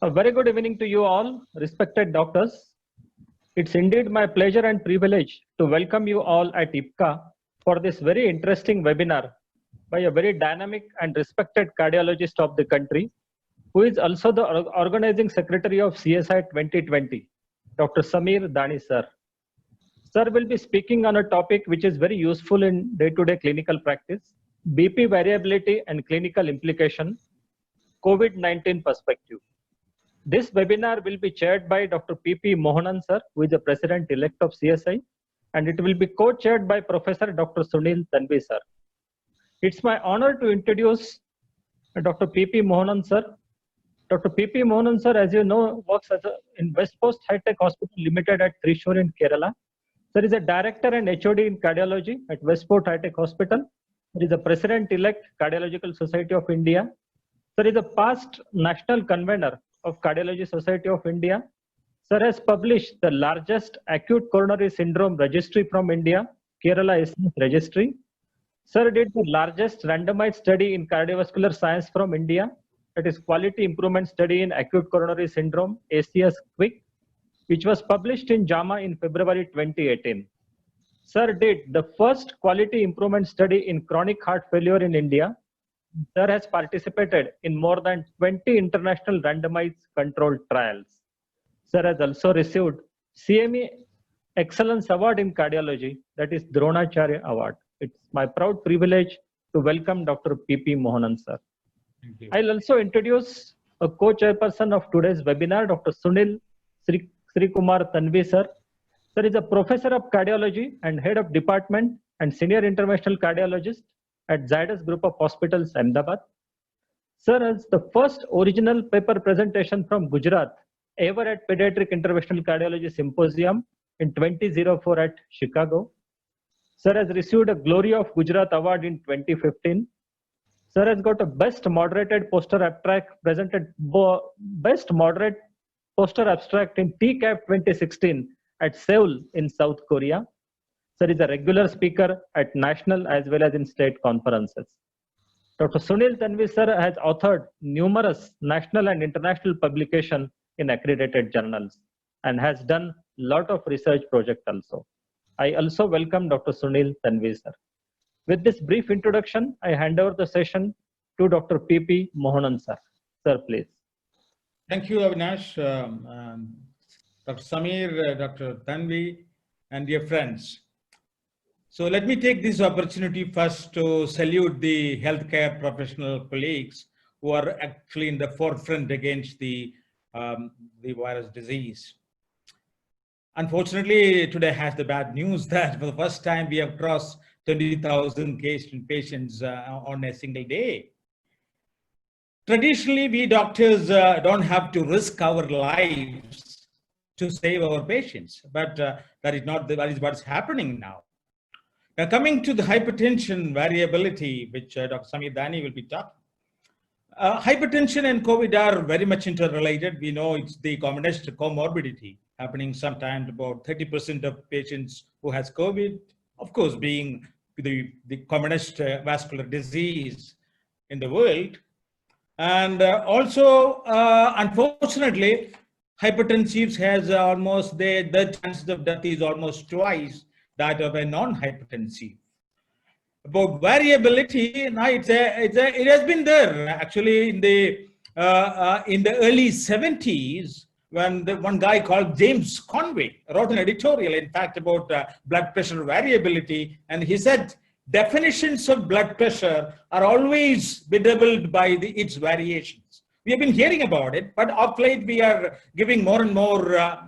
A very good evening to you all, respected doctors. It's indeed my pleasure and privilege to welcome you all at IPCA for this very interesting webinar by a very dynamic and respected cardiologist of the country, who is also the organizing secretary of CSI 2020, Dr. Samir Dani sir. Sir will be speaking on a topic which is very useful in day-to-day clinical practice, BP variability and clinical implication, COVID-19 perspective. This webinar will be chaired by Dr. P.P. Mohanan sir, who is the president-elect of CSI, and it will be co-chaired by Professor Dr. Sunil Tanvi sir. It's my honor to introduce Dr. P.P. Mohanan sir. Dr. P.P. Mohanan sir, as you know, works in West Coast High Tech Hospital Limited at Thrissur in Kerala. Sir is a director and HOD in cardiology at Westport High Tech Hospital. He is the president-elect Cardiological Society of India. Sir is a past national convener of Cardiology Society of India. Sir has published the largest acute coronary syndrome registry from India, Kerala ISMS registry. Sir did the largest randomized study in cardiovascular science from India, that is quality improvement study in acute coronary syndrome, ACS QUIC, which was published in JAMA in February 2018. Sir did the first quality improvement study in chronic heart failure in India. Sir has participated in more than 20 international randomized controlled trials. Sir has also received CME Excellence Award in Cardiology, that is Dronacharya Award. It's my proud privilege to welcome Dr. P.P. Mohanan sir. I'll also introduce a co-chairperson of today's webinar, Dr. Sunil Sri Kumar Tanvi sir. Sir is a professor of cardiology and head of department and senior interventional cardiologist at Zydus Group of Hospitals, Ahmedabad. Sir is the first original paper presentation from Gujarat ever at Pediatric Interventional Cardiology Symposium in 2004 at Chicago. Sir has received a Glory of Gujarat Award in 2015. Sir has got a Best Moderated Poster Abstract presented, Best Moderate Poster Abstract in TCAP 2016 at Seoul in South Korea. Sir is a regular speaker at national as well as in state conferences. Dr. Sunil Tanvi sir has authored numerous national and international publications in accredited journals and has done a lot of research projects also. I also welcome Dr. Sunil Tanvi sir. With this brief introduction, I hand over the session to Dr. P.P. Mohanan sir. Sir, please. Thank you, Avinash, Dr. Samir, Dr. Tanvi, and dear friends. So let me take this opportunity first to salute the healthcare professional colleagues who are actually in the forefront against the virus disease. Unfortunately, today has the bad news that for the first time we have crossed 20,000 patients on a single day. Traditionally, we doctors don't have to risk our lives to save our patients, but that is what's happening now. Now, coming to the hypertension variability, which Dr. Samir Dani will be talking. Hypertension and COVID are very much interrelated. We know it's the commonest comorbidity happening sometimes about 30% of patients who has COVID, of course, being the commonest vascular disease in the world. And also, unfortunately, hypertensives has almost, the chances of death is almost twice that of a non-hypertensive. About variability, now it has been there actually in the early 70s when one guy called James Conway wrote an editorial, in fact, about blood pressure variability, and he said definitions of blood pressure are always bedevilled by its variations. We have been hearing about it, but of late we are giving more and more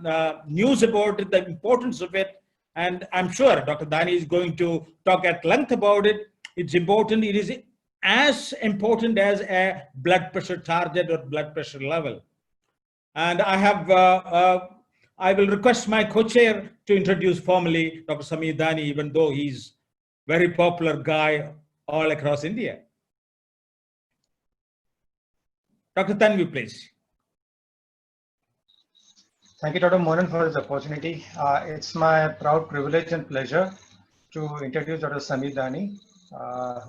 news about it, the importance of it. And I'm sure Dr. Dani is going to talk at length about it. It's important. It is as important as a blood pressure target or blood pressure level. And I will request my co-chair to introduce formally Dr. Samir Dani, even though he's a very popular guy all across India. Dr. Tanvi, please. Thank you, Dr. Mohanan, for this opportunity. It's my proud privilege and pleasure to introduce Dr. Samir Dani,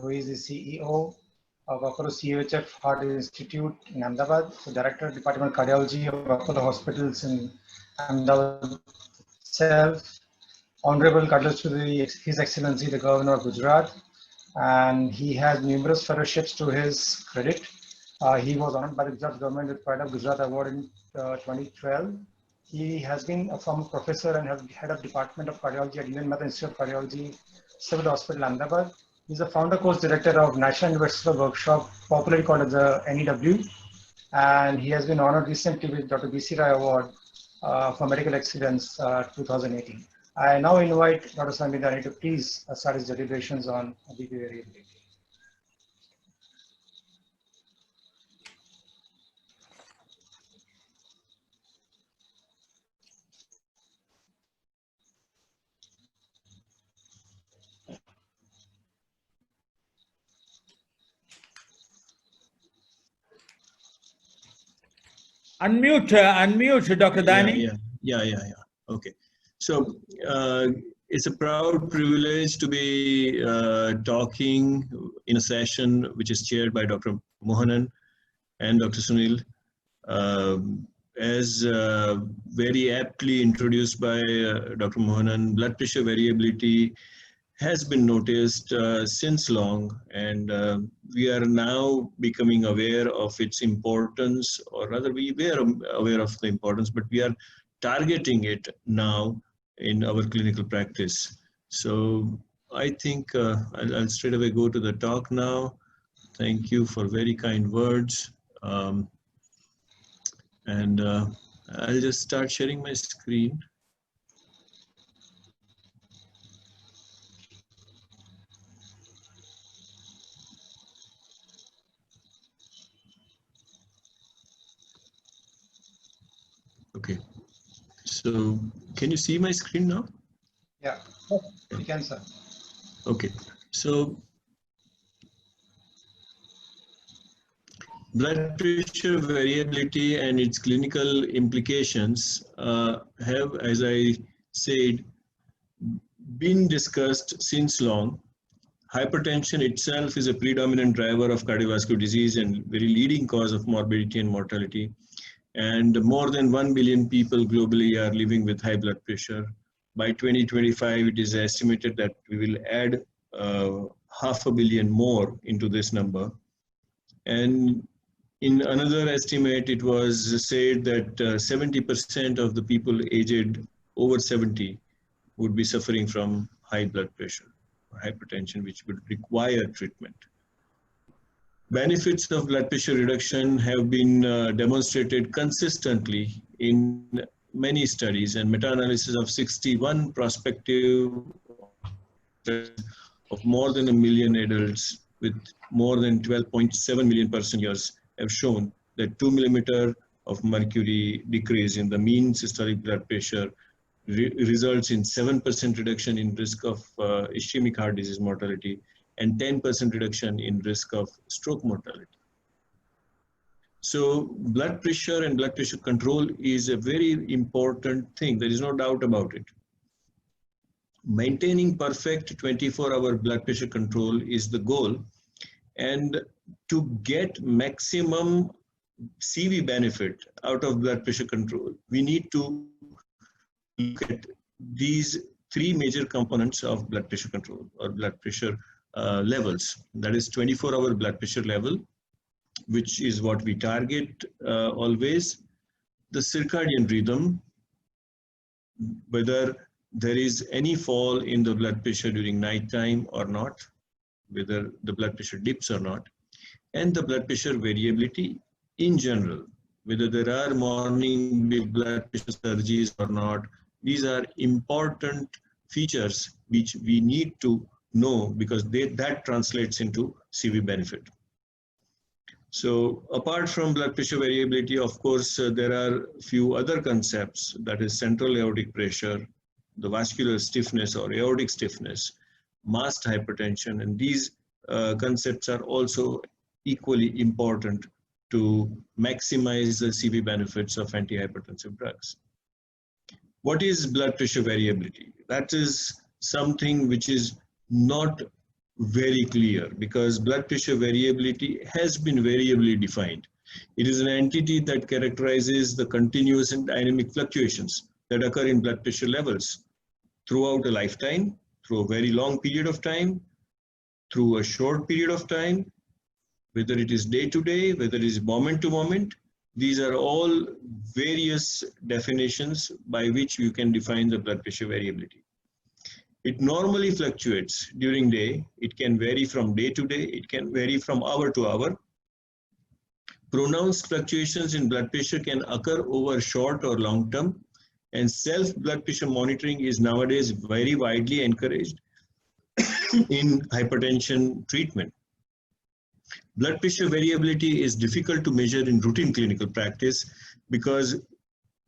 who is the CEO of Apollo CUHF Heart Institute in Ahmedabad, so Director, Department of Cardiology of Apollo Hospitals in Ahmedabad itself, Honorable Kadlaj to His Excellency the Governor of Gujarat, and he has numerous fellowships to his credit. He was honored by the Gujarat government with Pride of Gujarat Award in 2012. He has been a former professor and head of Department of Cardiology at Indian Medical Institute of Cardiology, Civil Hospital, Ahmedabad. He's a founder course director of National Investigator Workshop, popularly called as the NEW, and he has been honored recently with Dr. B.C. Rai Award for Medical Excellence 2018. I now invite Dr. Samvidhani to please start his deliberations on BP variability. Unmute, Dr. Dani. Yeah. Okay. So it's a proud privilege to be talking in a session which is chaired by Dr. Mohanan and Dr. Sunil. As very aptly introduced by Dr. Mohanan, blood pressure variability has been noticed since long, and we are now becoming aware of its importance, or rather we were aware of the importance, but we are targeting it now in our clinical practice. So I think I'll straight away go to the talk now. Thank you for very kind words. And I'll just start sharing my screen. Okay, so can you see my screen now? Yeah, you can, sir. Okay, so blood pressure variability and its clinical implications have, as I said, been discussed since long. Hypertension itself is a predominant driver of cardiovascular disease and very leading cause of morbidity and mortality. And more than 1 billion people globally are living with high blood pressure. By 2025, it is estimated that we will add 500 million more into this number. And in another estimate, it was said that 70% of the people aged over 70 would be suffering from high blood pressure or hypertension, which would require treatment. Benefits of blood pressure reduction have been demonstrated consistently in many studies, and meta-analysis of 61 prospective of more than 1 million adults with more than 12.7 million person years have shown that 2 millimeter of mercury decrease in the mean systolic blood pressure results in 7% reduction in risk of ischemic heart disease mortality and 10% reduction in risk of stroke mortality. So blood pressure and blood pressure control is a very important thing. There is no doubt about it. Maintaining perfect 24-hour blood pressure control is the goal. And to get maximum CV benefit out of blood pressure control, we need to look at these three major components of blood pressure control or blood pressure levels. That is 24-hour blood pressure level, which is what we target always. The circadian rhythm, whether there is any fall in the blood pressure during nighttime or not, whether the blood pressure dips or not, and the blood pressure variability in general, whether there are morning blood pressure surges or not. These are important features which we need to know because that translates into CV benefit. So apart from blood pressure variability, of course, there are a few other concepts, that is central aortic pressure, the vascular stiffness or aortic stiffness, mast hypertension, and these concepts are also equally important to maximize the CV benefits of antihypertensive drugs. What is blood pressure variability? That is something which is not very clear because blood pressure variability has been variably defined. It is an entity that characterizes the continuous and dynamic fluctuations that occur in blood pressure levels throughout a lifetime, through a very long period of time, through a short period of time, whether it is day to day, whether it is moment to moment. These are all various definitions by which you can define the blood pressure variability. It normally fluctuates during day. It can vary from day to day. It can vary from hour to hour. Pronounced fluctuations in blood pressure can occur over short or long term, and self blood pressure monitoring is nowadays very widely encouraged in hypertension treatment. Blood pressure variability is difficult to measure in routine clinical practice because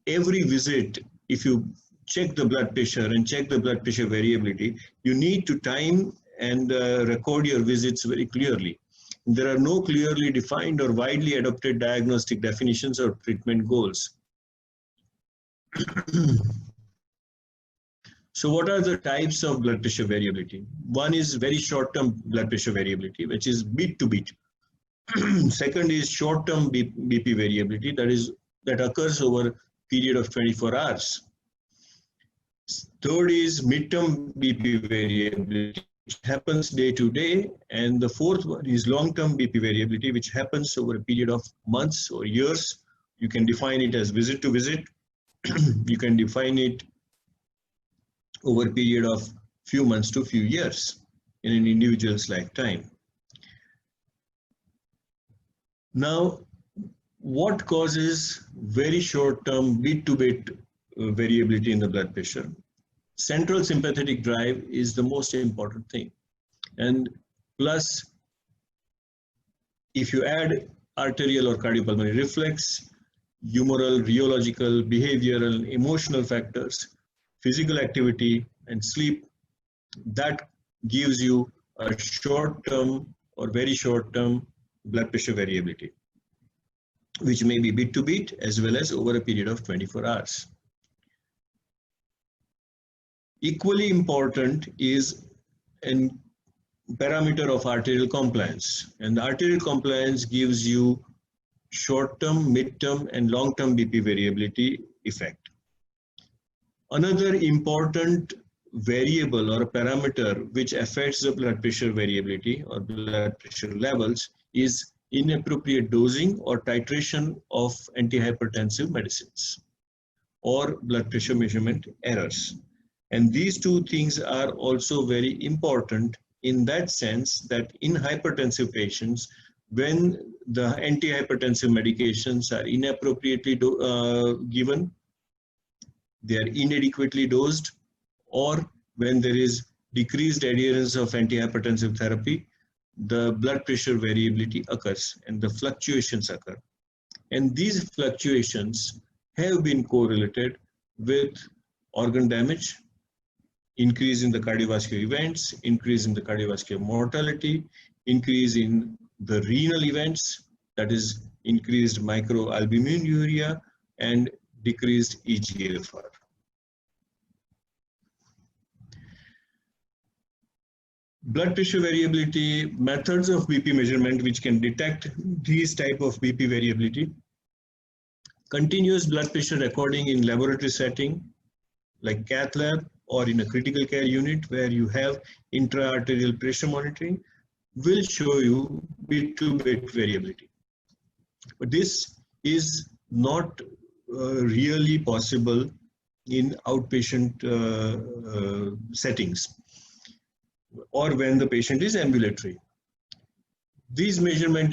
every visit, if you check the blood pressure and check the blood pressure variability, you need to time and record your visits very clearly. There are no clearly defined or widely adopted diagnostic definitions or treatment goals. So what are the types of blood pressure variability? One is very short-term blood pressure variability, which is beat to beat. Second is short-term BP variability, that occurs over a period of 24 hours. Third is midterm BP variability, which happens day to day. And the fourth one is long-term BP variability, which happens over a period of months or years. You can define it as visit to visit. You can define it over a period of few months to few years in an individual's lifetime. Now, what causes very short-term beat-to-beat variability in the blood pressure? Central sympathetic drive is the most important thing. And plus, if you add arterial or cardiopulmonary reflex, humoral, rheological, behavioral, emotional factors, physical activity, and sleep, that gives you a short-term or very short-term blood pressure variability, which may be beat to beat as well as over a period of 24 hours. Equally important is a parameter of arterial compliance, and the arterial compliance gives you short-term, mid-term, and long-term BP variability effect. Another important variable or a parameter which affects the blood pressure variability or blood pressure levels is inappropriate dosing or titration of antihypertensive medicines or blood pressure measurement errors. And these two things are also very important in that sense that in hypertensive patients, when the antihypertensive medications are inappropriately given, they are inadequately dosed, or when there is decreased adherence of antihypertensive therapy, the blood pressure variability occurs and the fluctuations occur. And these fluctuations have been correlated with organ damage, increase in the cardiovascular events, increase in the cardiovascular mortality, increase in the renal events, that is increased microalbuminuria and decreased eGFR. Blood pressure variability, methods of BP measurement which can detect these type of BP variability. Continuous blood pressure recording in laboratory setting like cath lab or in a critical care unit where you have intra-arterial pressure monitoring will show you beat-to-beat variability. But this is not really possible in outpatient settings or when the patient is ambulatory. These measurement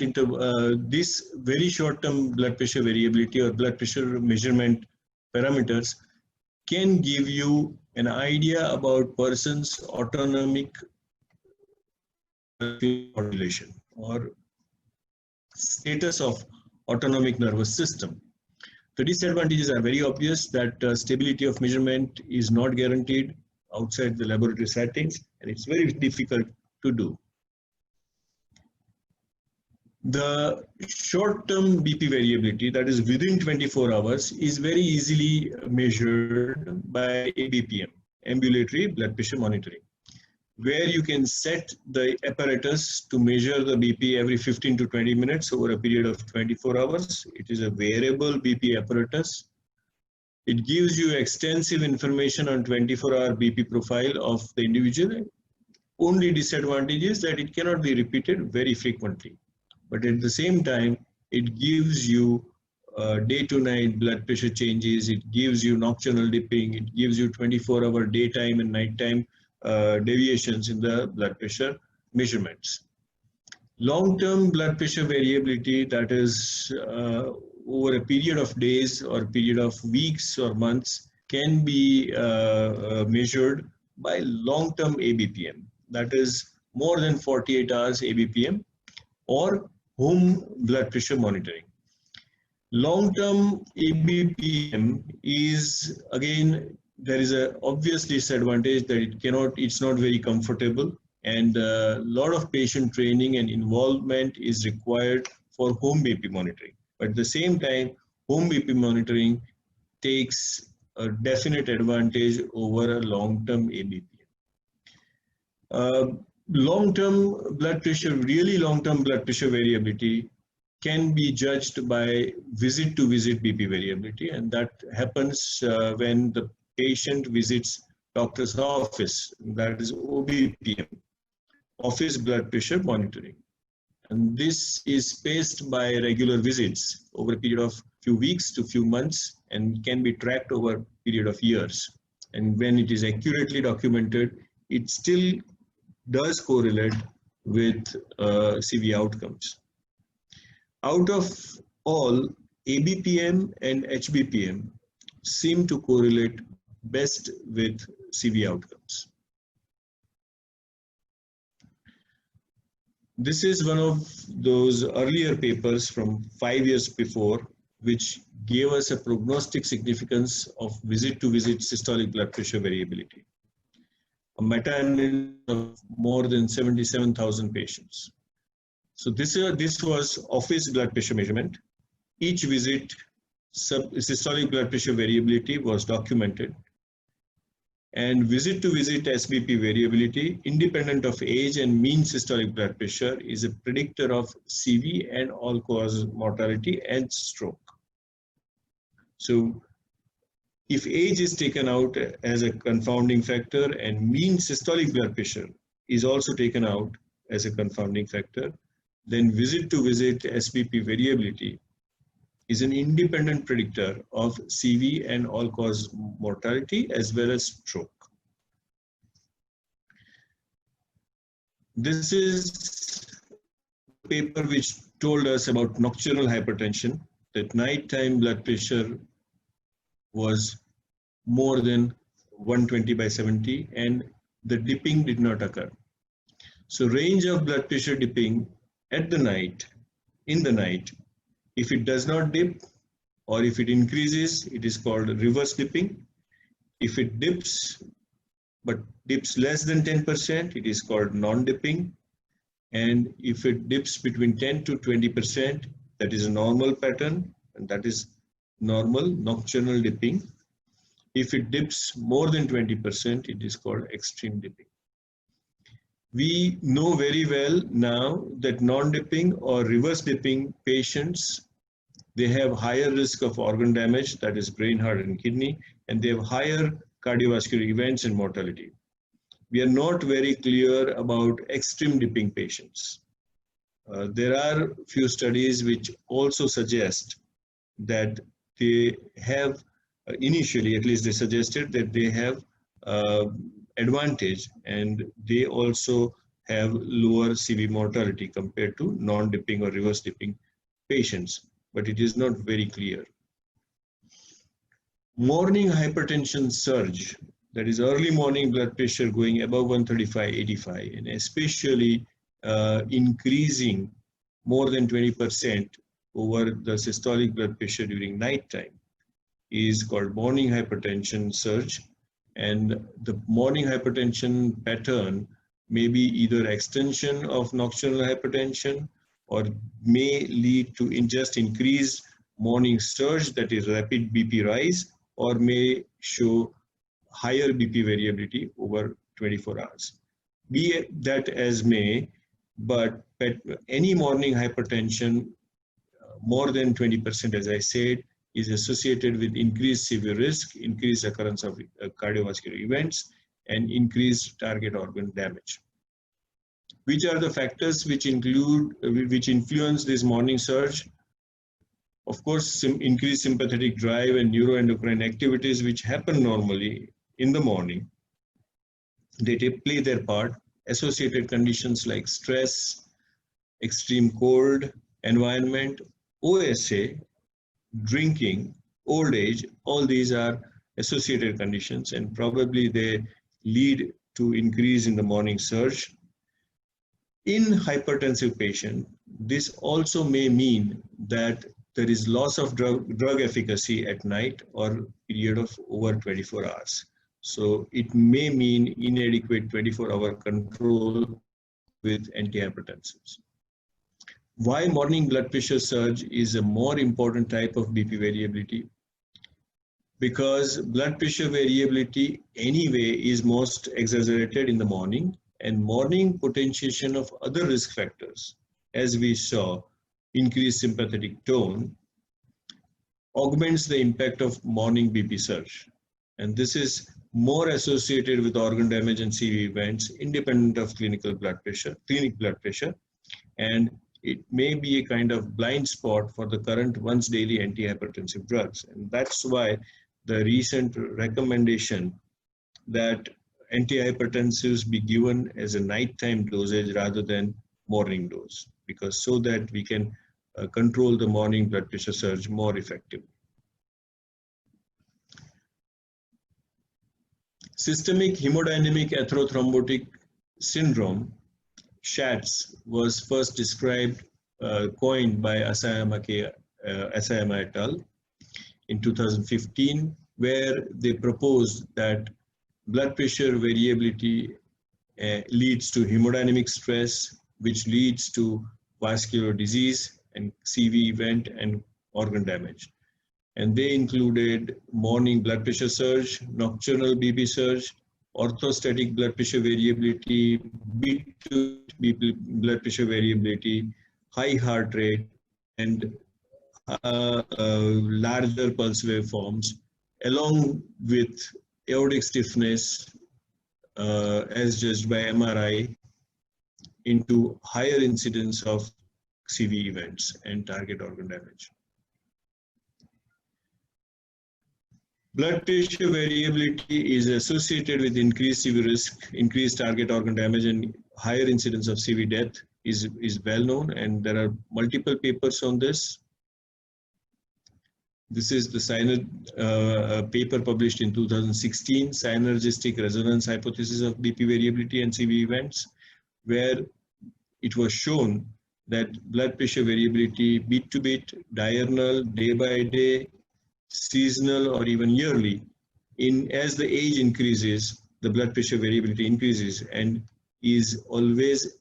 this very short-term blood pressure variability or blood pressure measurement parameters can give you an idea about person's autonomic modulation or status of autonomic nervous system. The disadvantages are very obvious that stability of measurement is not guaranteed outside the laboratory settings, and it's very difficult to do. The short-term BP variability, that is within 24 hours, is very easily measured by ABPM, ambulatory blood pressure monitoring. where you can set the apparatus to measure the BP every 15 to 20 minutes over a period of 24 hours. It is a wearable BP apparatus. It gives you extensive information on 24-hour BP profile of the individual. Only disadvantage is that it cannot be repeated very frequently. But at the same time, it gives you day to night blood pressure changes, it gives you nocturnal dipping, it gives you 24-hour daytime and nighttime deviations in the blood pressure measurements. Long-term blood pressure variability, that is over a period of days or period of weeks or months, can be measured by long-term ABPM, that is more than 48 hours ABPM, or home blood pressure monitoring. Long-term ABPM is, again, there is a obvious disadvantage that it's not very comfortable, and a lot of patient training and involvement is required for home BP monitoring. But at the same time, home BP monitoring takes a definite advantage over a long-term ABPM. Long-term blood pressure, really long-term blood pressure variability can be judged by visit-to-visit BP variability, and that happens when the patient visits doctor's office, that is OBPM, office blood pressure monitoring. And this is spaced by regular visits over a period of few weeks to few months and can be tracked over a period of years. And when it is accurately documented, it still does correlate with CV outcomes. Out of all, ABPM and HBPM seem to correlate best with CV outcomes. This is one of those earlier papers from 5 years before, which gave us a prognostic significance of visit-to-visit systolic blood pressure variability. A meta-analysis of more than 77,000 patients. So this was office blood pressure measurement. Each visit, systolic blood pressure variability was documented. And visit-to-visit SBP variability, independent of age and mean systolic blood pressure, is a predictor of CV and all-cause mortality and stroke. So if age is taken out as a confounding factor and mean systolic blood pressure is also taken out as a confounding factor, then visit-to-visit SBP variability is an independent predictor of CV and all-cause mortality as well as stroke. This is a paper which told us about nocturnal hypertension, that nighttime blood pressure was more than 120/70 and the dipping did not occur. So range of blood pressure dipping at the night, in the night, if it does not dip or if it increases, it is called reverse dipping. If it dips but dips less than 10%, it is called non-dipping. And if it dips between 10 to 20%, that is a normal pattern, and that is normal nocturnal dipping. If it dips more than 20%, it is called extreme dipping. We know very well now that non-dipping or reverse dipping patients, they have higher risk of organ damage, that is brain, heart, and kidney, and they have higher cardiovascular events and mortality. We are not very clear about extreme dipping patients. There are few studies which also suggest that they have, initially at least they suggested that they have advantage and they also have lower CV mortality compared to non-dipping or reverse dipping patients, but it is not very clear. Morning hypertension surge, that is early morning blood pressure going above 135/85 and especially increasing more than 20% over the systolic blood pressure during night time, is called morning hypertension surge. And the morning hypertension pattern may be either extension of nocturnal hypertension or may lead to just increased morning surge, that is rapid BP rise, or may show higher BP variability over 24 hours. Be that as may, but any morning hypertension more than 20%, as I said, is associated with increased severe risk, increased occurrence of cardiovascular events, and increased target organ damage. Which are the factors which influence this morning surge? Of course, increased sympathetic drive and neuroendocrine activities which happen normally in the morning. They play their part. Associated conditions like stress, extreme cold environment, OSA, drinking, old age, all these are associated conditions, and probably they lead to increase in the morning surge. In hypertensive patient, this also may mean that there is loss of drug efficacy at night or period of over 24 hours. So it may mean inadequate 24-hour control with antihypertensives. Why morning blood pressure surge is a more important type of BP variability? Because blood pressure variability anyway is most exaggerated in the morning, and morning potentiation of other risk factors, as we saw, increased sympathetic tone, augments the impact of morning BP surge. And this is more associated with organ damage and CV events independent of clinic blood pressure, and it may be a kind of blind spot for the current once daily antihypertensive drugs. And that's why the recent recommendation that antihypertensives be given as a nighttime dosage rather than morning dose, because so that we can control the morning blood pressure surge more effectively. Systemic hemodynamic atherothrombotic syndrome, SHATS, was first described, coined by Asayama et al. In 2015, where they proposed that blood pressure variability leads to hemodynamic stress, which leads to vascular disease and CV event and organ damage. And they included morning blood pressure surge, nocturnal BP surge, orthostatic blood pressure variability, beat-to-beat blood pressure variability, high heart rate, and larger pulse waveforms, along with aortic stiffness as judged by MRI, into higher incidence of CV events and target organ damage. Blood pressure variability is associated with increased CV risk, increased target organ damage, and higher incidence of CV death is well known, and there are multiple papers on this. This is the paper published in 2016, Synergistic Resonance Hypothesis of BP Variability and CV Events, where it was shown that blood pressure variability beat to beat, diurnal, day by day, seasonal, or even yearly, as the age increases, the blood pressure variability increases and is always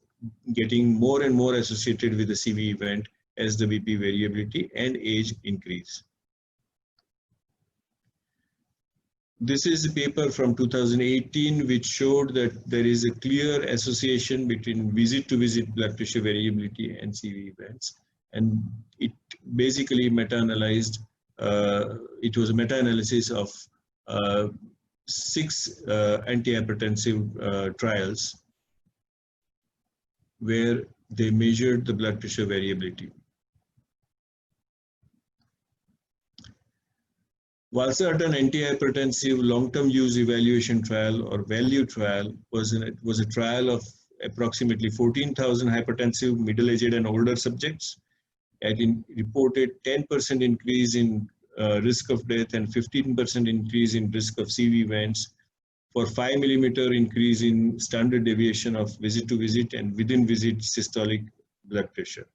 getting more and more associated with the CV event as the BP variability and age increase. This is a paper from 2018 which showed that there is a clear association between visit-to-visit blood pressure variability and CV events, and it basically meta-analyzed. It was a meta-analysis of 6 antihypertensive trials where they measured the blood pressure variability. Valsartan antihypertensive long-term use evaluation trial, or VALUE trial, was a trial of approximately 14,000 hypertensive middle-aged and older subjects, and it reported 10% increase in risk of death and 15% increase in risk of CV events for 5 millimeter increase in standard deviation of visit to visit and within visit systolic blood pressure.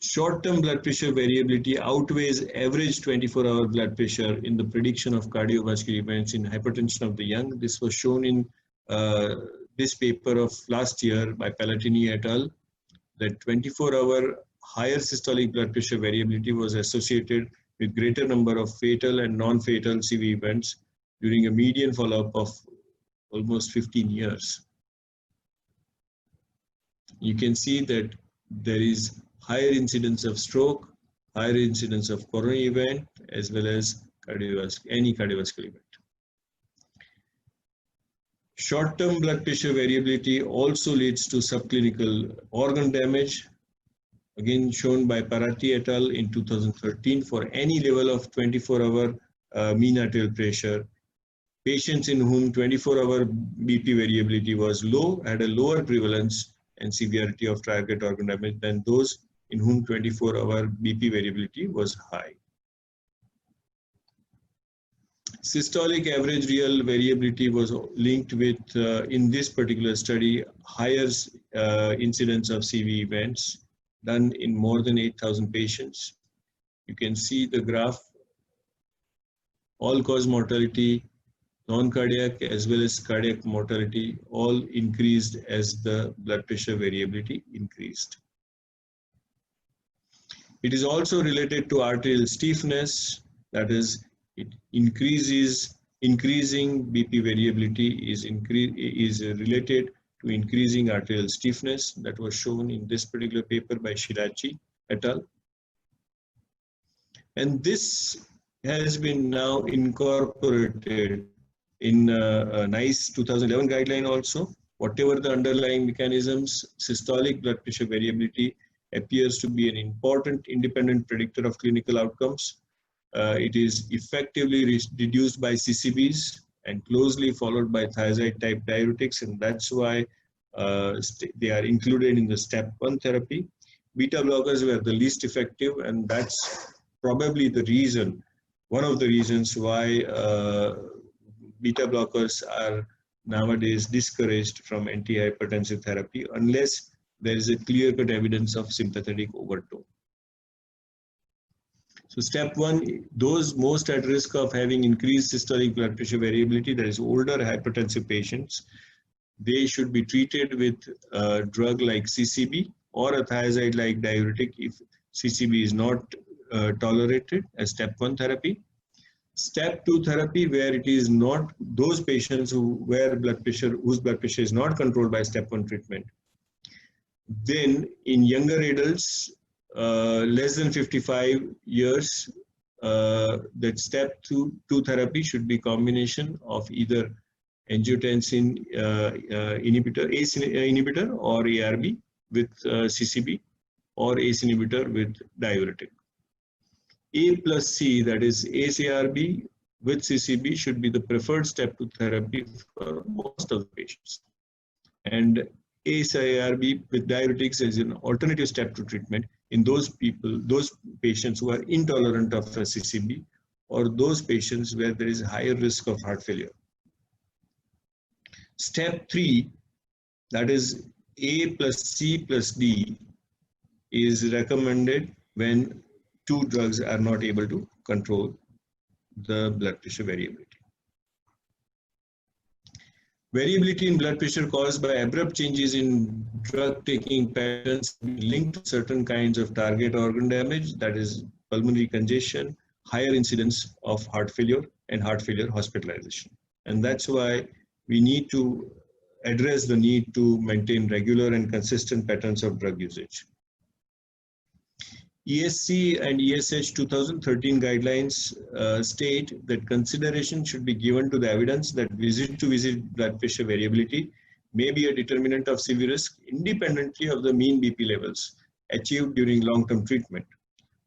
Short-term blood pressure variability outweighs average 24-hour blood pressure in the prediction of cardiovascular events in hypertension of the young. This was shown in this paper of last year by Palatini et al. That 24-hour higher systolic blood pressure variability was associated with greater number of fatal and non-fatal CV events during a median follow-up of almost 15 years. You can see that there is higher incidence of stroke, higher incidence of coronary event, as well as any cardiovascular event. Short-term blood pressure variability also leads to subclinical organ damage, again shown by Parati et al. In 2013 for any level of 24-hour mean arterial pressure. Patients in whom 24-hour BP variability was low had a lower prevalence and severity of target organ damage than those in whom 24-hour BP variability was high. Systolic average real variability was linked with, in this particular study, higher incidence of CV events done in more than 8,000 patients. You can see the graph, all-cause mortality, non-cardiac as well as cardiac mortality all increased as the blood pressure variability increased. It is also related to arterial stiffness, that is, it increasing BP variability is related to increasing arterial stiffness. That was shown in this particular paper by Shirachi et al. And this has been now incorporated in a NICE 2011 guideline also. Whatever the underlying mechanisms, systolic blood pressure variability appears to be an important independent predictor of clinical outcomes. It is effectively reduced by CCBs and closely followed by thiazide type diuretics, and that's why they are included in the step 1 therapy. Beta blockers were the least effective, and that's probably the reason, one of the reasons why beta blockers are nowadays discouraged from antihypertensive therapy unless there is a clear-cut evidence of sympathetic overtone. So step 1, those most at risk of having increased systolic blood pressure variability, that is older hypertensive patients, they should be treated with a drug like CCB or a thiazide-like diuretic if CCB is not tolerated as step 1 therapy. Step 2 therapy, where it is not those patients whose blood pressure is not controlled by step 1 treatment. Then in younger adults, less than 55 years, that step 2 therapy should be combination of either angiotensin inhibitor, ACE inhibitor or ARB with CCB, or ACE inhibitor with diuretic. A plus C, that is ACE ARB with CCB, should be the preferred step 2 therapy for most of the patients. And ACE ARB with diuretics is an alternative step 2 treatment in those patients who are intolerant of a CCB, or those patients where there is higher risk of heart failure. Step 3, that is A plus C plus D, is recommended when 2 drugs are not able to control the blood pressure variability. Variability in blood pressure caused by abrupt changes in drug taking patterns linked to certain kinds of target organ damage, that is pulmonary congestion, higher incidence of heart failure and heart failure hospitalization. And that's why we need to address the need to maintain regular and consistent patterns of drug usage. ESC and ESH 2013 guidelines state that consideration should be given to the evidence that visit-to-visit blood pressure variability may be a determinant of CV risk independently of the mean BP levels achieved during long-term treatment.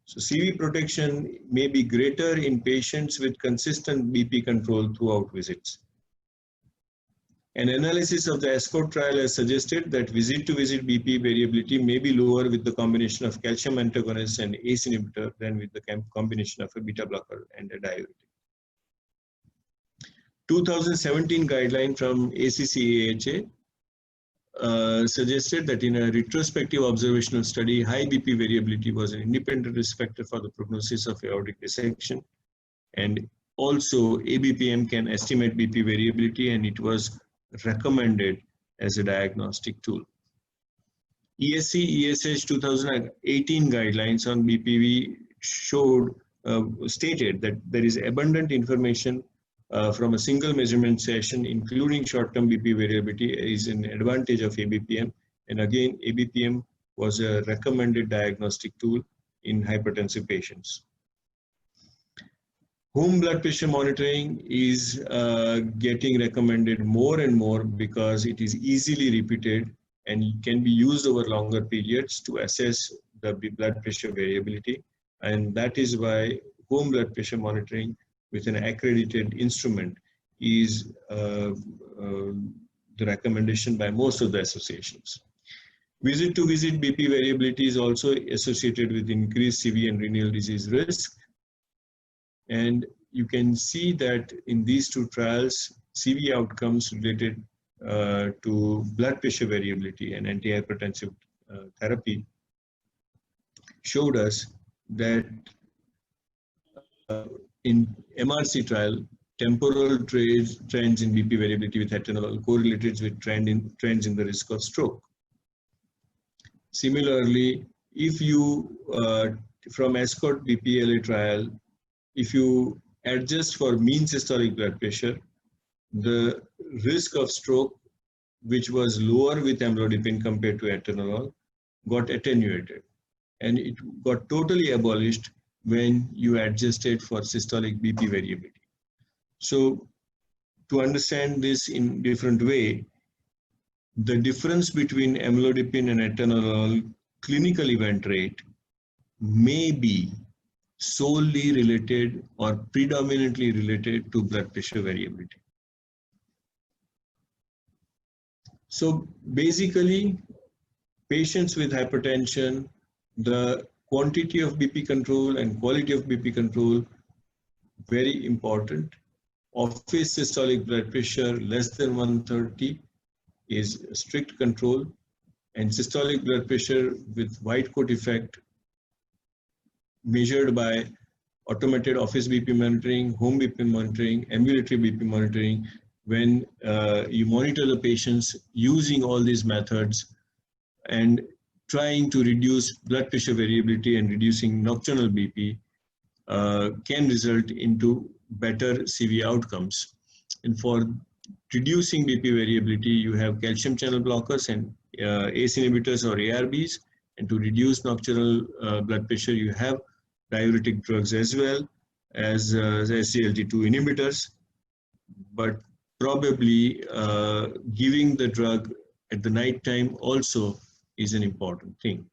So CV protection may be greater in patients with consistent BP control throughout visits. An analysis of the ESCORT trial has suggested that visit-to-visit BP variability may be lower with the combination of calcium antagonist and ACE inhibitor than with the combination of a beta blocker and a diuretic. 2017 guideline from ACC/AHA suggested that in a retrospective observational study, high BP variability was an independent risk factor for the prognosis of aortic dissection, and also ABPM can estimate BP variability, and it was recommended as a diagnostic tool. ESC/ESH 2018 guidelines on BPV stated that there is abundant information from a single measurement session, including short-term BP variability, is an advantage of ABPM. And again, ABPM was a recommended diagnostic tool in hypertensive patients. Home blood pressure monitoring is getting recommended more and more because it is easily repeated and can be used over longer periods to assess the blood pressure variability. And that is why home blood pressure monitoring with an accredited instrument is the recommendation by most of the associations. Visit-to-visit BP variability is also associated with increased CV and renal disease risk. And you can see that in these two trials, CV outcomes related to blood pressure variability and antihypertensive therapy showed us that in MRC trial, temporal trends in BP variability with atenolol correlated with trends in the risk of stroke. Similarly, if you, from ESCOT BPLA trial, if you adjust for mean systolic blood pressure, the risk of stroke, which was lower with amlodipine compared to atenolol, got attenuated. And it got totally abolished when you adjusted for systolic BP variability. So to understand this in different way, the difference between amlodipine and atenolol clinical event rate may be solely related or predominantly related to blood pressure variability. So basically, patients with hypertension, the quantity of BP control and quality of BP control, very important. Office systolic blood pressure less than 130 is strict control, and systolic blood pressure with white coat effect measured by automated office BP monitoring, home BP monitoring, ambulatory BP monitoring. When you monitor the patients using all these methods and trying to reduce blood pressure variability and reducing nocturnal BP can result into better CV outcomes. And for reducing BP variability, you have calcium channel blockers and ACE inhibitors or ARBs. And to reduce nocturnal blood pressure, you have diuretic drugs as well as SGLT2 inhibitors. But probably giving the drug at the night time also is an important thing.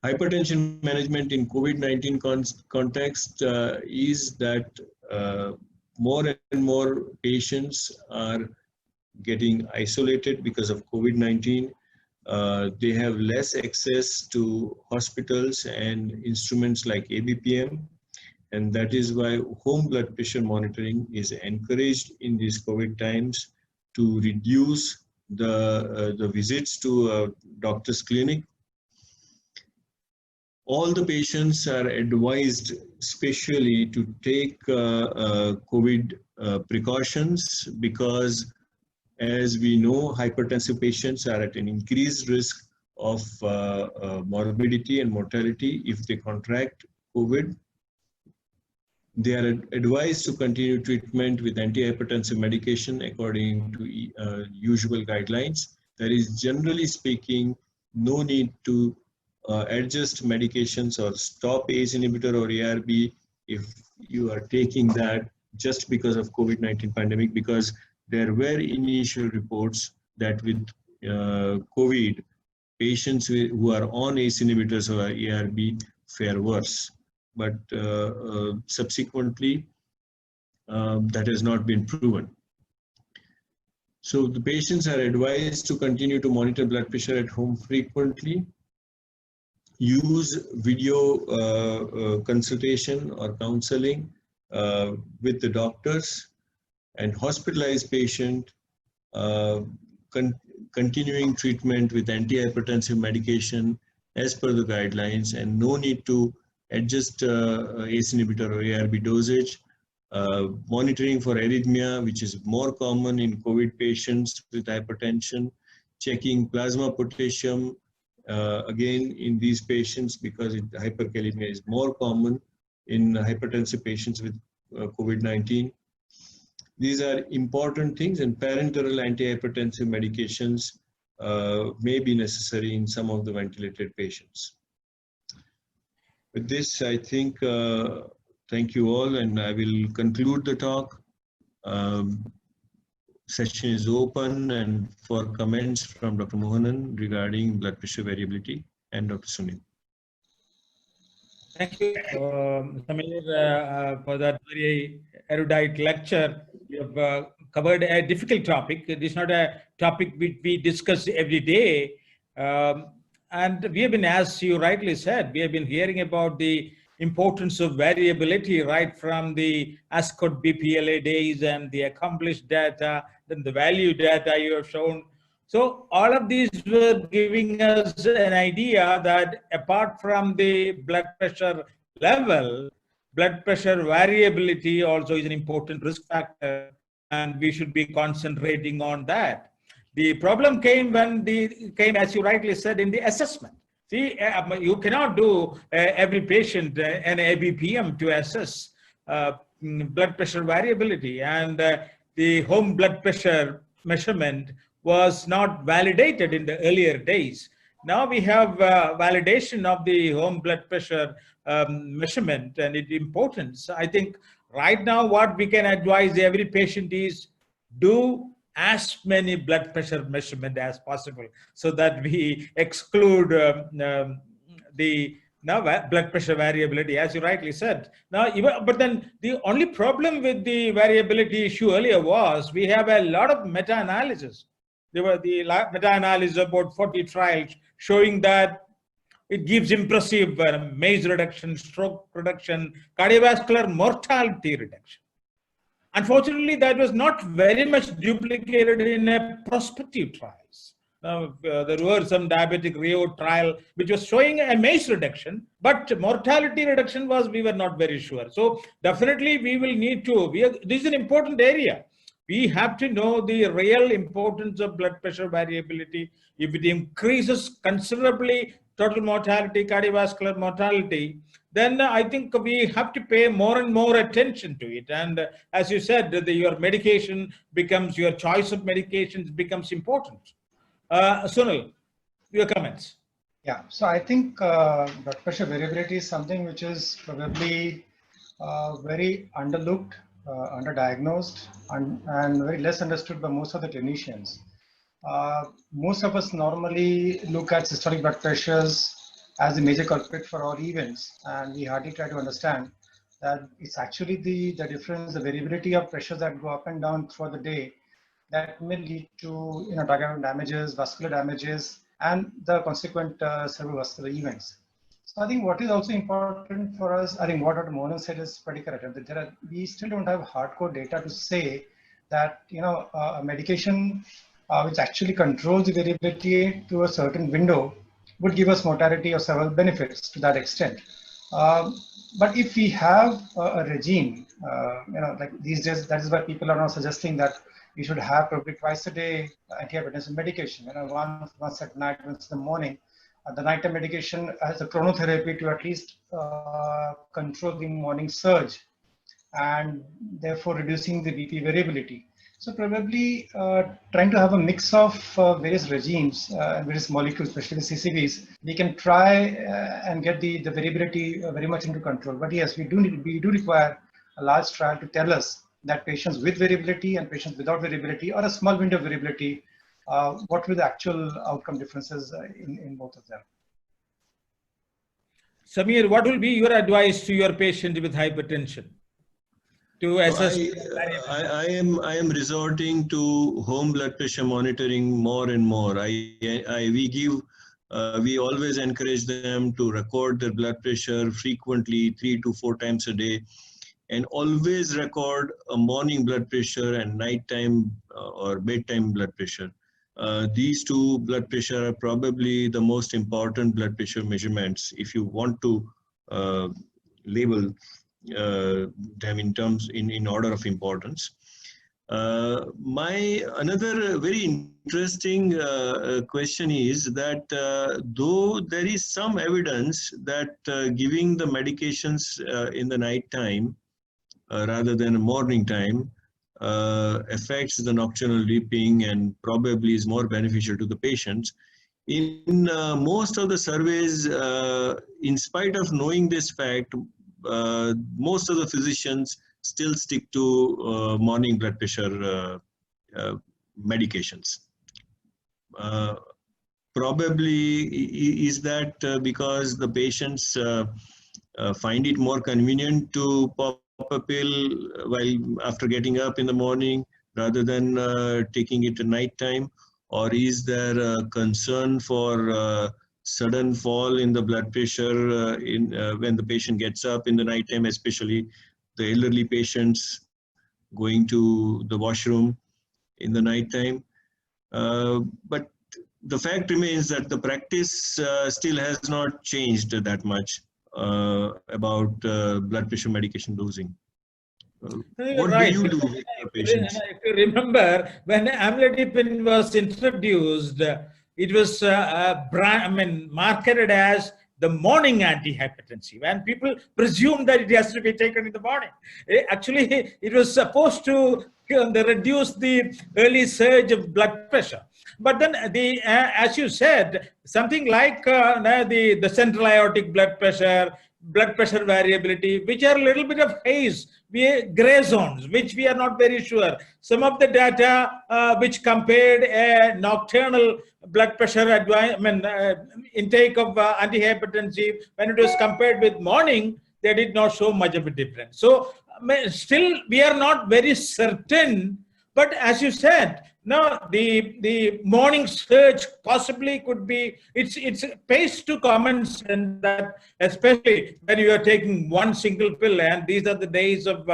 Hypertension management in COVID-19 context is that more and more patients are getting isolated because of COVID-19. They have less access to hospitals and instruments like ABPM, and that is why home blood pressure monitoring is encouraged in these COVID times to reduce the visits to a doctor's clinic. All the patients are advised especially to take COVID precautions because, as we know, hypertensive patients are at an increased risk of morbidity and mortality if they contract COVID. They are advised to continue treatment with antihypertensive medication according to usual guidelines. There is, generally speaking, no need to adjust medications or stop ACE inhibitor or ARB if you are taking that just because of COVID-19 pandemic, because there were initial reports that with COVID, patients who are on ACE inhibitors or ARB fare worse. But subsequently, that has not been proven. So the patients are advised to continue to monitor blood pressure at home frequently, use video consultation or counseling with the doctors, and hospitalized patient continuing treatment with antihypertensive medication as per the guidelines, and no need to adjust ACE inhibitor or ARB dosage. Monitoring for arrhythmia, which is more common in COVID patients with hypertension, checking plasma potassium, again in these patients because hyperkalemia is more common in hypertensive patients with COVID-19. These are important things, and parenteral antihypertensive medications may be necessary in some of the ventilated patients. With this, I think, thank you all, and I will conclude the talk. Session is open and for comments from Dr. Mohanan regarding blood pressure variability and Dr. Sunil. Thank you, Samir, for that very erudite lecture. You have covered a difficult topic. It is not a topic which we discuss every day. And we have been, as you rightly said, we have been hearing about the importance of variability right from the ASCOT BPLA days and the accomplished data, then the value data you have shown. So all of these were giving us an idea that apart from the blood pressure level, blood pressure variability also is an important risk factor, and we should be concentrating on that. The problem came when as you rightly said, in the assessment. See, you cannot do every patient an ABPM to assess blood pressure variability, and the home blood pressure measurement was not validated in the earlier days. Now we have validation of the home blood pressure measurement and its importance. I think right now what we can advise every patient is do as many blood pressure measurement as possible, so that we exclude the blood pressure variability, as you rightly said. Now, but then the only problem with the variability issue earlier was we have a lot of meta-analysis. There were the meta-analysis about 40 trials showing that it gives impressive MACE reduction, stroke reduction, cardiovascular mortality reduction. Unfortunately, that was not very much duplicated in a prospective trials. There were some diabetic Rio trial which was showing a MACE reduction, but mortality reduction was, we were not very sure. So definitely we will need to, this is an important area. We have to know the real importance of blood pressure variability. If it increases considerably total mortality, cardiovascular mortality, then I think we have to pay more and more attention to it. And as you said, your medication becomes, your choice of medications becomes important. Sunil, your comments. Yeah, so I think blood pressure variability is something which is probably very underlooked, underdiagnosed, and very less understood by most of the clinicians. Most of us normally look at systolic blood pressures as the major culprit for all events, and we hardly try to understand that it's actually the difference, the variability of pressures that go up and down throughout the day that may lead to diaphragm damages, vascular damages, and the consequent cerebrovascular events. So I think what is also important for us, I think what Dr. Mohanan said is pretty correct. That we still don't have hardcore data to say that a medication which actually controls the variability to a certain window would give us mortality or several benefits to that extent. But if we have a regime, like these days, that is why people are now suggesting that we should have probably twice a day antihypertensive medication, once at night, once in the morning. The nighttime medication as a chronotherapy to at least control the morning surge and therefore reducing the BP variability. So probably trying to have a mix of various regimes and various molecules, especially the CCBs, we can try and get the variability very much into control. But yes, we do require a large trial to tell us that patients with variability and patients without variability, or a small window of variability, what will the actual outcome differences in both of them. Samir, what will be your advice to your patient with hypertension? To assess, I am resorting to home blood pressure monitoring more and more. We always encourage them to record their blood pressure frequently, 3 to 4 times a day, and always record a morning blood pressure and nighttime or bedtime blood pressure. These two blood pressure are probably the most important blood pressure measurements if you want to label them in order of importance. Another very interesting question is that though there is some evidence that giving the medications in the night time rather than morning time affects the nocturnal dipping and probably is more beneficial to the patients. In most of the surveys, in spite of knowing this fact, most of the physicians still stick to morning blood pressure medications. Probably is that because the patients find it more convenient to pop a pill while after getting up in the morning rather than taking it at night time, or is there a concern for sudden fall in the blood pressure when the patient gets up in the night time, especially the elderly patients going to the washroom in the night time? But the fact remains that the practice still has not changed that much about blood pressure medication dosing. What Right. do you do with your patients? If you remember, when amlodipine was introduced, it was marketed as the morning antihypertensive, and people presumed that it has to be taken in the morning. Actually, it was supposed to reduce the early surge of blood pressure. But then, as you said, something like the central aortic blood pressure variability, which are a little bit of haze, gray zones, which we are not very sure. Some of the data which compared a nocturnal blood pressure intake of antihypertensive, when it was compared with morning, they did not show much of a difference. So still, we are not very certain. But as you said, no, the morning surge possibly could be, it's pays to common sense that, especially when you are taking one single pill, and these are the days of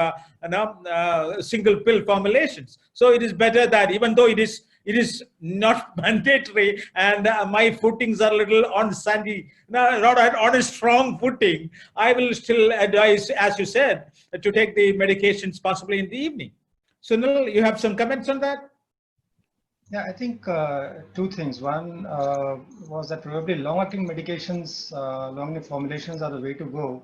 single pill formulations. So it is better that, even though it is not mandatory, and my footings are a little on sandy, not on a strong footing, I will still advise, as you said, to take the medications possibly in the evening. Sunil, you have some comments on that? Yeah, I think two things. One was that probably long-acting medications, long-acting formulations are the way to go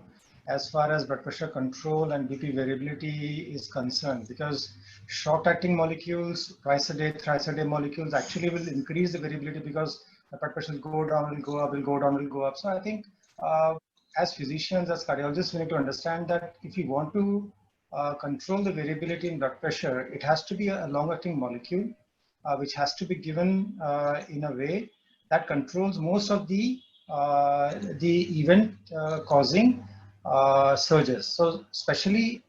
as far as blood pressure control and BP variability is concerned, because short-acting molecules, twice a day, thrice a day molecules actually will increase the variability, because the blood pressure will go down, will go up, will go down, will go up. So I think as physicians, as cardiologists, we need to understand that if we want to control the variability in blood pressure, it has to be a long-acting molecule, which has to be given in a way that controls most of the event causing surges. So especially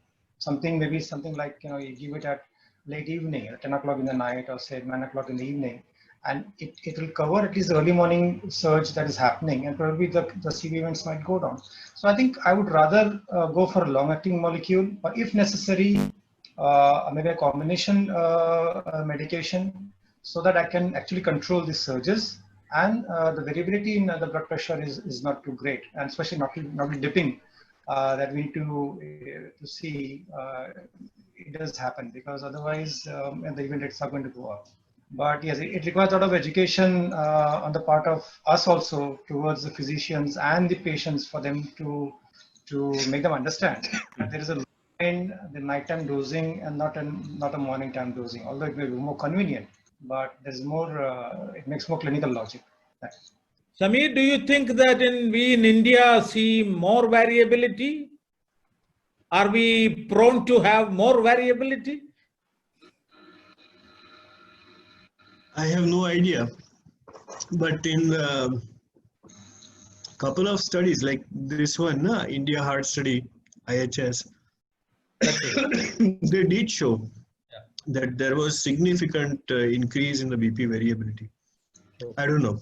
maybe something like, you give it at late evening, at 10 o'clock in the night, or say 9 o'clock in the evening, and it will cover at least the early morning surge that is happening, and probably the CV events might go down. So I think I would rather go for a long-acting molecule, but if necessary, maybe a combination medication, so that I can actually control the surges, and the variability in the blood pressure is not too great, and especially not dipping that we need to see. It does happen, because otherwise the event rates are going to go up. But yes, it requires a lot of education on the part of us also towards the physicians and the patients, for them to make them understand that there is a line in the nighttime dosing and not a morning time dosing, although it may be more convenient, but there's more, it makes more clinical logic. Sameer, do you think that we in India see more variability? Are we prone to have more variability? I have no idea, but in a couple of studies like this one, India Heart Study, IHS, they did show that there was significant increase in the BP variability. I don't know.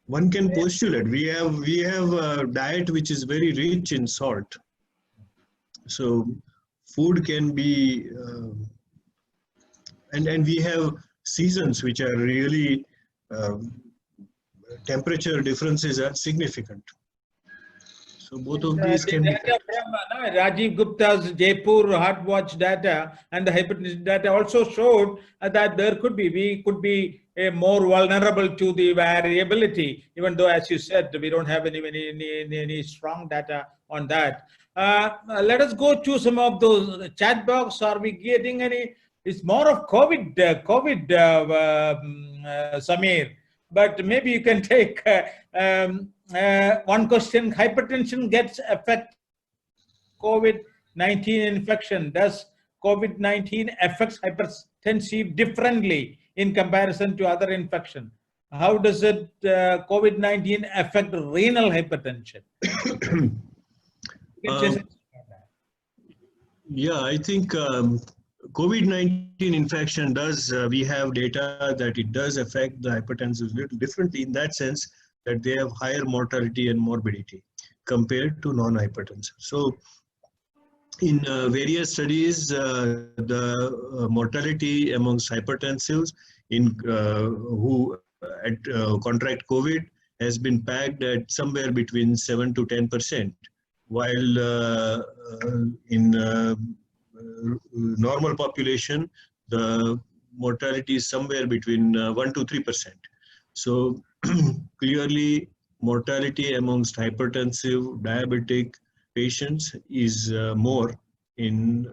One can postulate. We have a diet which is very rich in salt, so food can be, and we have seasons which are really temperature differences are significant. So both of these can be. Data from Rajiv Gupta's Jaipur Heart Watch data and the hypertension data also showed that we could be more vulnerable to the variability, even though, as you said, we don't have any strong data on that. Let us go to some of those chat box. Are we getting any It's more of COVID, Samir. But maybe you can take one question. Hypertension gets affect COVID-19 infection. Does COVID-19 affects hypertensive differently in comparison to other infection? How does it COVID-19 affect renal hypertension? Yeah, I think COVID-19 infection does, we have data that it does affect the hypertensives a little differently in that sense that they have higher mortality and morbidity compared to non-hypertensive. So in various studies, the mortality amongst hypertensives in who contract COVID has been pegged at somewhere between 7 to 10%, while in normal population, the mortality is somewhere between 1 to 3%. So clearly, mortality amongst hypertensive, diabetic patients is more in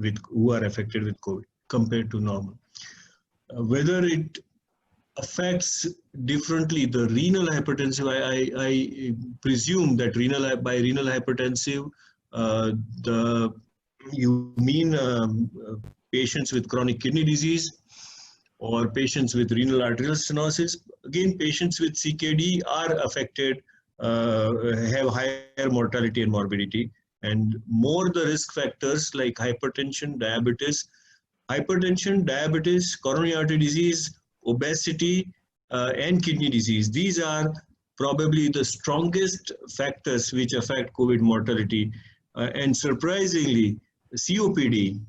with who are affected with COVID compared to normal. Whether it affects differently the renal hypertensive, I presume that by renal hypertensive, you mean patients with chronic kidney disease or patients with renal arterial stenosis. Again, patients with CKD are affected, have higher mortality and morbidity, and more the risk factors like hypertension, diabetes, coronary artery disease, obesity, and kidney disease. These are probably the strongest factors which affect COVID mortality. And surprisingly, COPD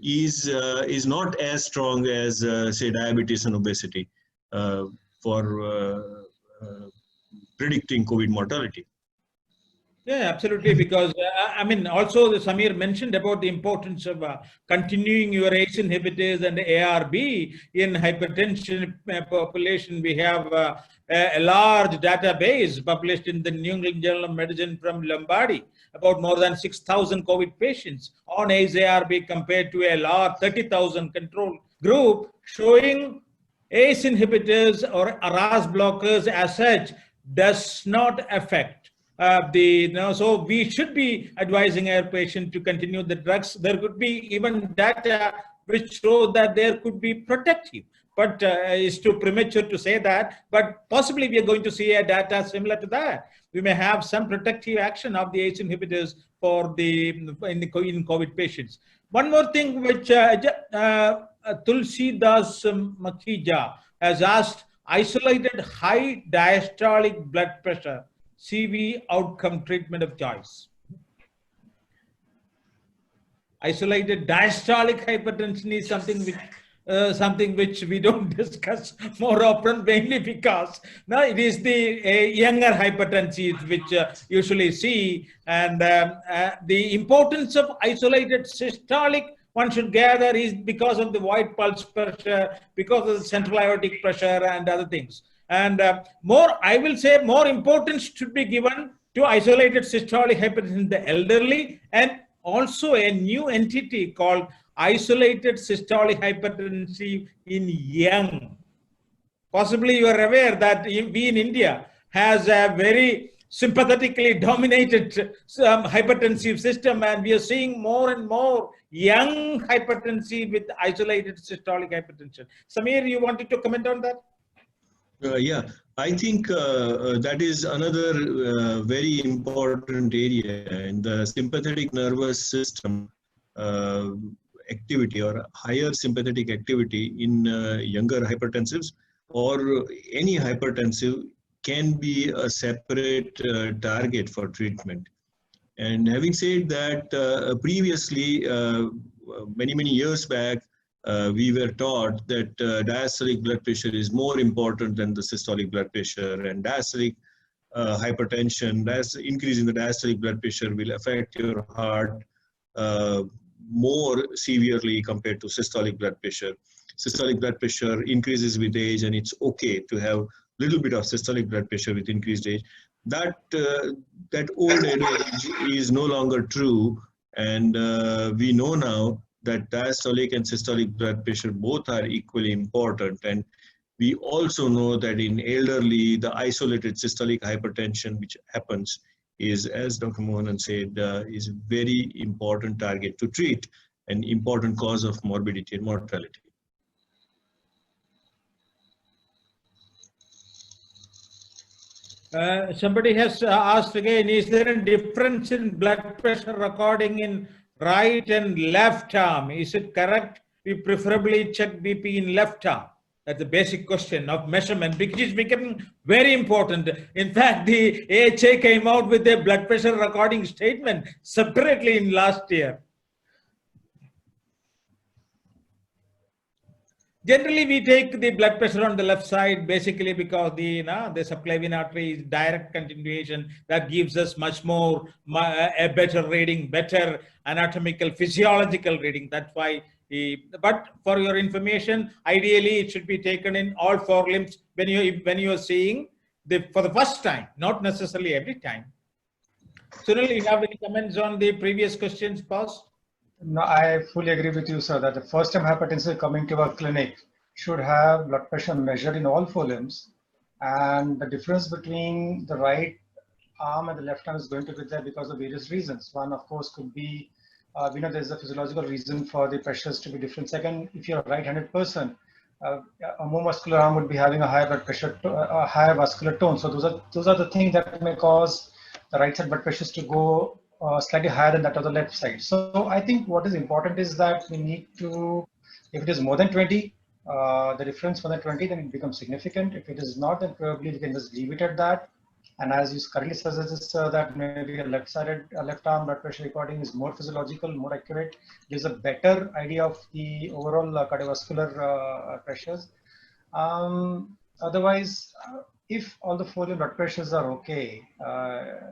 is not as strong as, say, diabetes and obesity for predicting COVID mortality. Yeah, absolutely. Because I mean, also Samir mentioned about the importance of continuing your ACE inhibitors and ARB in hypertension population. We have a large database published in the New England Journal of Medicine from Lombardi about more than 6,000 COVID patients on ACE ARB compared to a large 30,000 control group, showing ACE inhibitors or RAS blockers as such does not affect so we should be advising our patient to continue the drugs. There could be even data which show that there could be protective, but it's too premature to say that. But possibly we are going to see a data similar to that. We may have some protective action of the ACE inhibitors for in COVID patients. One more thing which Tulsi Das Makhija has asked: isolated high diastolic blood pressure, CV outcome treatment of choice. Isolated diastolic hypertension is something which we don't discuss more often, mainly because now it is the younger hypertensive which usually see, and the importance of isolated systolic, one should gather, is because of the wide pulse pressure, because of the central aortic pressure and other things. And I will say more importance should be given to isolated systolic hypertension in the elderly, and also a new entity called isolated systolic hypertension in young. Possibly you are aware that we in India has a very sympathetically dominated hypertensive system, and we are seeing more and more young hypertension with isolated systolic hypertension. Samir, you wanted to comment on that? Yeah, I think that is another very important area in the sympathetic nervous system activity, or higher sympathetic activity in younger hypertensives or any hypertensive can be a separate target for treatment. And having said that, previously, many years back, we were taught that diastolic blood pressure is more important than the systolic blood pressure, and diastolic hypertension, increase in the diastolic blood pressure will affect your heart more severely compared to systolic blood pressure. Systolic blood pressure increases with age, and it's okay to have a little bit of systolic blood pressure with increased age. That old adage is no longer true, and we know now that diastolic and systolic blood pressure both are equally important. And we also know that in elderly, the isolated systolic hypertension which happens is, as Dr. Mohanan said, is a very important target to treat, an important cause of morbidity and mortality. Somebody has asked again, is there a difference in blood pressure recording in right and left arm? Is it correct? We preferably check BP in left arm. That's the basic question of measurement, which is becoming very important. In fact, the AHA came out with a blood pressure recording statement separately in last year. Generally, we take the blood pressure on the left side basically because the subclavian artery is direct continuation that gives us much more, a better reading, better anatomical, physiological reading. That's why, but for your information, ideally it should be taken in all four limbs when you are seeing for the first time, not necessarily every time. Sunil, you have any comments on the previous questions posed? No, I fully agree with you, sir, that the first-time hypertensive coming to our clinic should have blood pressure measured in all four limbs. And the difference between the right arm and the left arm is going to be there because of various reasons. One, of course, could be, we know there's a physiological reason for the pressures to be different. Second, if you're a right-handed person, a more muscular arm would be having a higher blood pressure, a higher vascular tone. So those are the things that may cause the right side blood pressures to go slightly higher than that of the left side. So I think what is important is that we need to, if it is more than 20, the difference more than 20, then it becomes significant. If it is not, then probably we can just leave it at that. And as you correctly suggested, that maybe a left-sided, left arm blood pressure recording is more physiological, more accurate, gives a better idea of the overall cardiovascular pressures. Otherwise, if all the four blood pressures are okay,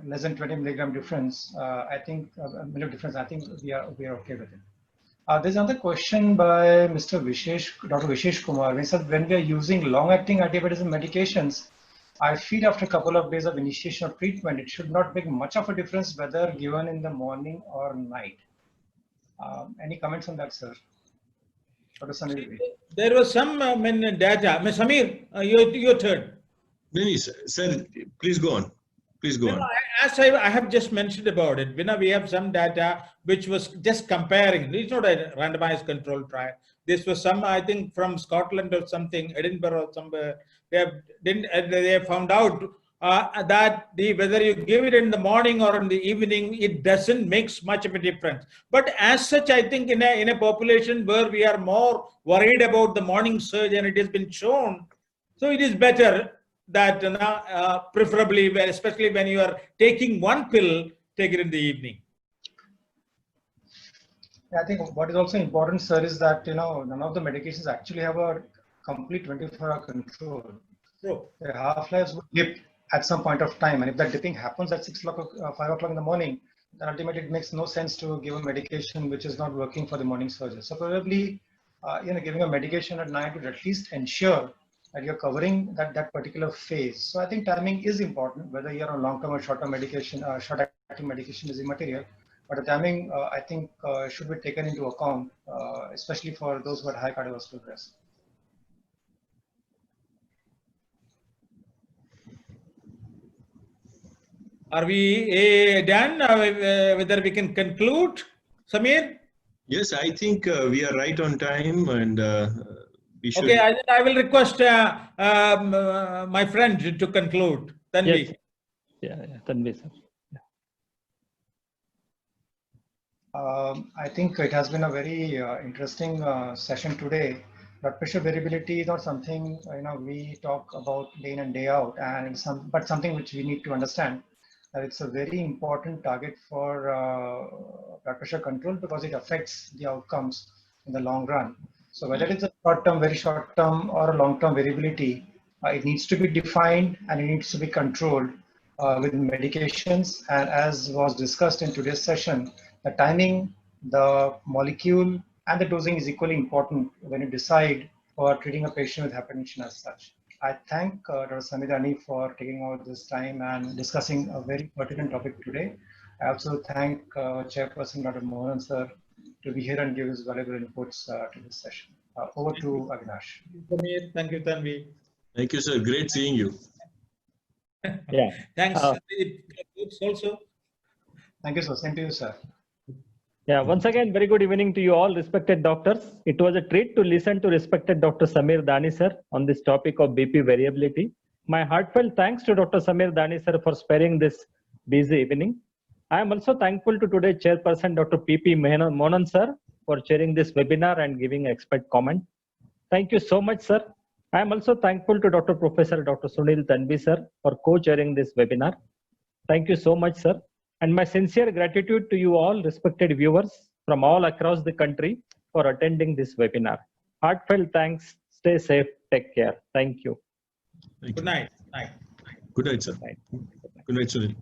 less than 20 milligram difference, I think we are okay with it. There's another question by Dr. Vishesh Kumar. He said, when we are using long-acting antihypertensive medications, I feel after a couple of days of initiation of treatment, it should not make much of a difference whether given in the morning or night. Any comments on that, sir? Dr. Samir? There was some data. Samir, your turn. No, sir, please go on. Please go on. As I have just mentioned about it, we have some data which was just comparing. It's not a randomized control trial. This was some, I think, from Scotland or something, Edinburgh or somewhere. They found out that whether you give it in the morning or in the evening, it doesn't make much of a difference. But as such, I think in a population where we are more worried about the morning surge, and it has been shown, so it is better that preferably, especially when you are taking one pill, take it in the evening. I think what is also important, sir, is that none of the medications actually have a complete 24-hour control. True. The half-lives would dip at some point of time, and if that dipping happens at 6 o'clock, 5 o'clock in the morning, then ultimately it makes no sense to give a medication which is not working for the morning surges. So probably, giving a medication at night would at least ensure that you're covering that particular phase. So I think timing is important, whether you're on long-term or short-term medication, short-acting medication is immaterial. But the timing, I think, should be taken into account, especially for those who have high cardiovascular risk. Are we done? Whether we can conclude, Samir? Yes, I think we are right on time, and we should. Okay, I will request my friend to conclude. Tanvi. Yes. Yeah, Tanvi, sir. I think it has been a very interesting session today. Blood pressure variability is not something we talk about day in and day out, and but something which we need to understand that it's a very important target for blood pressure control because it affects the outcomes in the long run. So whether it's a short-term, very short-term, or a long-term variability, it needs to be defined and it needs to be controlled with medications. And as was discussed in today's session, the timing, the molecule, and the dosing is equally important when you decide for treating a patient with hypertension as such. I thank Dr. Samidani for taking out this time and discussing a very pertinent topic today. I also thank Chairperson Dr. Mohan sir to be here and give his valuable inputs to this session. Over to Avinash. Samir. Thank you, Tanvi. Thank you, sir. Great seeing you. Yeah. Thanks, Uh, also. Thank you, sir. Same to you, sir. Yeah, once again, very good evening to you all, respected doctors. It was a treat to listen to respected Dr. Samir Dani sir on this topic of BP variability. My heartfelt thanks to Dr. Samir Dani sir for sparing this busy evening. I am also thankful to today's chairperson, Dr. P.P. Monan sir, for chairing this webinar and giving expert comment. Thank you so much, sir. I am also thankful to Dr. Professor Dr. Sunil Tanvi sir for co-chairing this webinar. Thank you so much, sir. And my sincere gratitude to you all, respected viewers from all across the country, for attending this webinar. Heartfelt thanks. Stay safe. Take care. Thank you. Thank Good you. night. Night. Good night, sir. Right. Good night, Sunil.